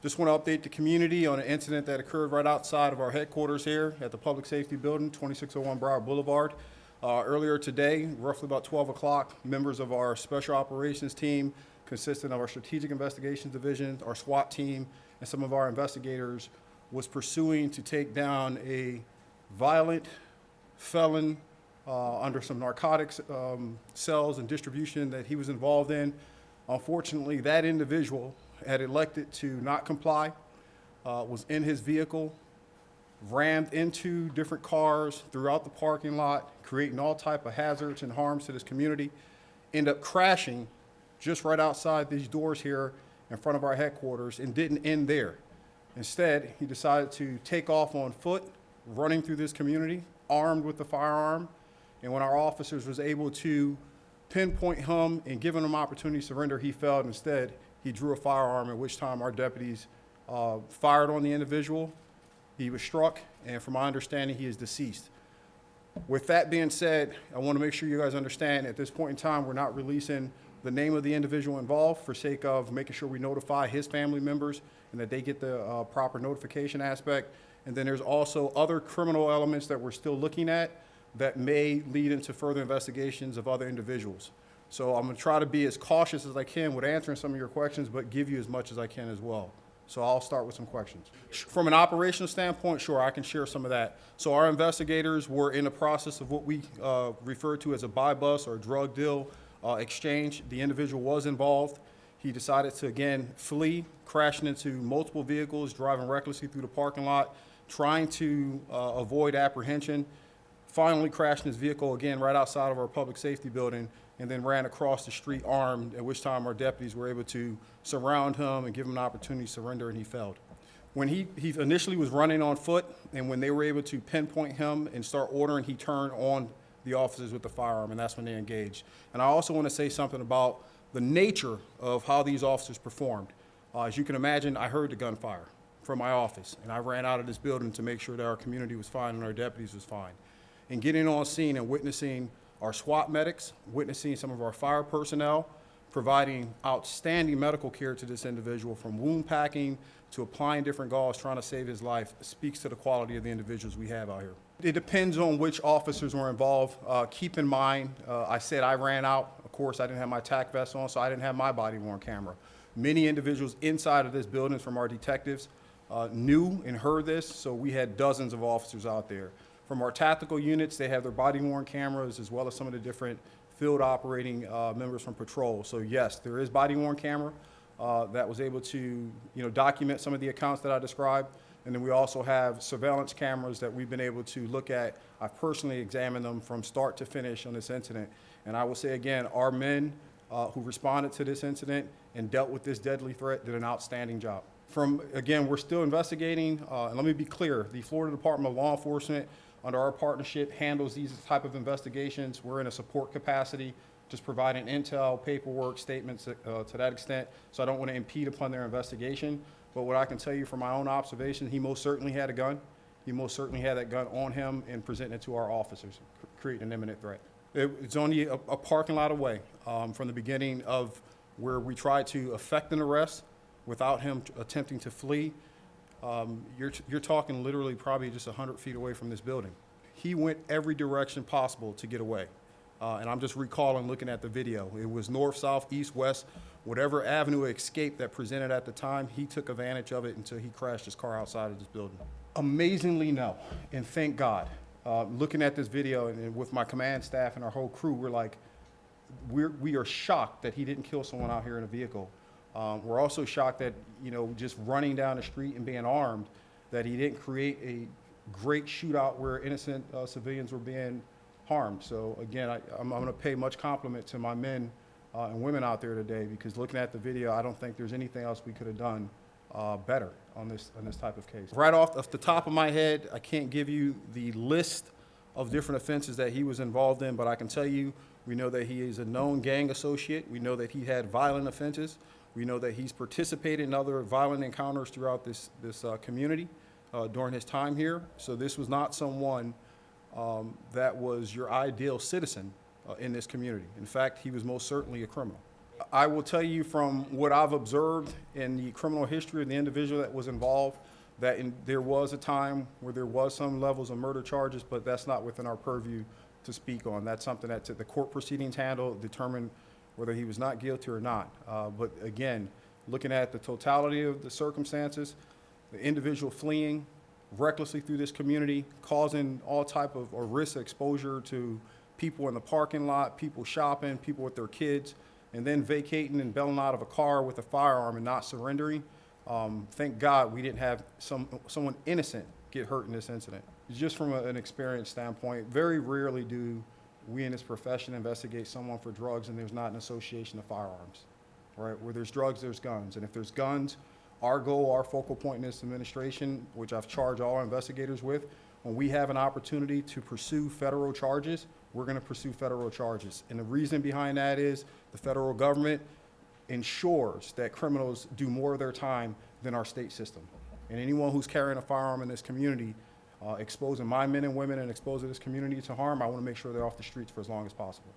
Just want to update the community on an incident that occurred right outside of our headquarters here at the Public Safety Building, 2601 Broward Boulevard. Earlier today, roughly about 12 o'clock, members of our Special Operations team, consisting of our Strategic Investigations Division, our SWAT team, and some of our investigators, was pursuing to take down a violent felon under some narcotics cells and distribution that he was involved in. Unfortunately, that individual had elected to not comply, was in his vehicle, rammed into different cars throughout the parking lot, creating all type of hazards and harms to this community, ended up crashing just right outside these doors here in front of our headquarters, and didn't end there. Instead, he decided to take off on foot, running through this community, armed with the firearm. And when our officers was able to pinpoint him and give him an opportunity to surrender, he failed. Instead, he drew a firearm, at which time our deputies fired on the individual. He was struck, and from my understanding, he is deceased. With that being said, I want to make sure you guys understand at this point in time, we're not releasing the name of the individual involved for sake of making sure we notify his family members and that they get the proper notification aspect. And then there's also other criminal elements that we're still looking at that may lead into further investigations of other individuals. So I'm gonna try to be as cautious as I can with answering some of your questions, but give you as much as I can as well. So I'll start with some questions. From an operational standpoint, sure, I can share some of that. So our investigators were in the process of what we refer to as a buy bus or drug deal exchange. The individual was involved. He decided to, again, flee, crashing into multiple vehicles, driving recklessly through the parking lot, trying to avoid apprehension, finally crashed in his vehicle again right outside of our public safety building, and then ran across the street armed, at which time our deputies were able to surround him and give him an opportunity to surrender, and he failed. When he initially was running on foot, and when they were able to pinpoint him and start ordering, he turned on the officers with the firearm, and that's when they engaged. And I also want to say something about the nature of how these officers performed. As you can imagine, I heard the gunfire from my office, and I ran out of this building to make sure that our community was fine and our deputies was fine. And getting on scene and witnessing our SWAT medics, witnessing some of our fire personnel, providing outstanding medical care to this individual, from wound packing to applying different gauze, trying to save his life, speaks to the quality of the individuals we have out here. It depends on which officers were involved. Keep in mind, I said I ran out. Of course, I didn't have my TAC vest on, so I didn't have my body-worn camera. Many individuals inside of this building from our detectives knew and heard this, so we had dozens of officers out there. From our tactical units, they have their body-worn cameras, as well as some of the different field operating members from patrol. So yes, there is body-worn camera that was able to document some of the accounts that I described. And then we also have surveillance cameras that we've been able to look at. I've personally examined them from start to finish on this incident. And I will say again, our men who responded to this incident and dealt with this deadly threat did an outstanding job. Again, we're still investigating, and let me be clear, the Florida Department of Law Enforcement, under our partnership, handles these type of investigations. We're in a support capacity, just providing intel, paperwork, statements to that extent. So I don't want to impede upon their investigation. But what I can tell you from my own observation, he most certainly had a gun. He most certainly had that gun on him and presenting it to our officers, creating an imminent threat. It's only a parking lot away from the beginning of where we tried to effect an arrest without him attempting to flee. You're talking literally probably just 100 feet away from this building. He went every direction possible to get away. And I'm just recalling looking at the video. It was north, south, east, west, whatever avenue of escape that presented at the time, he took advantage of it until he crashed his car outside of this building. Amazingly no, and thank God. Looking at this video and with my command staff and our whole crew, we're like, we are shocked that he didn't kill someone out here in a vehicle. We're also shocked that, just running down the street and being armed, that he didn't create a great shootout where innocent civilians were being harmed. So again, I'm going to pay much compliment to my men and women out there today, because looking at the video, I don't think there's anything else we could have done better on this type of case. Right off the top of my head, I can't give you the list of different offenses that he was involved in, but I can tell you, we know that he is a known gang associate. We know that he had violent offenses. We know that he's participated in other violent encounters throughout this community during his time here. So this was not someone that was your ideal citizen in this community. In fact, he was most certainly a criminal. I will tell you from what I've observed in the criminal history of the individual that was involved, that there was a time where there was some levels of murder charges, but that's not within our purview to speak on. That's something that the court proceedings handle, determine whether he was not guilty or not. But again, looking at the totality of the circumstances, the individual fleeing recklessly through this community, causing all type of or risk exposure to people in the parking lot, people shopping, people with their kids, and then vacating and bailing out of a car with a firearm and not surrendering. Thank God we didn't have someone innocent get hurt in this incident. Just from an experience standpoint, very rarely do we in this profession investigate someone for drugs and there's not an association of firearms, right? Where there's drugs, there's guns. And if there's guns, our goal, our focal point in this administration, which I've charged all our investigators with, when we have an opportunity to pursue federal charges, we're going to pursue federal charges. And the reason behind that is the federal government ensures that criminals do more of their time than our state system. And anyone who's carrying a firearm in this community, exposing my men and women and exposing this community to harm, I want to make sure they're off the streets for as long as possible.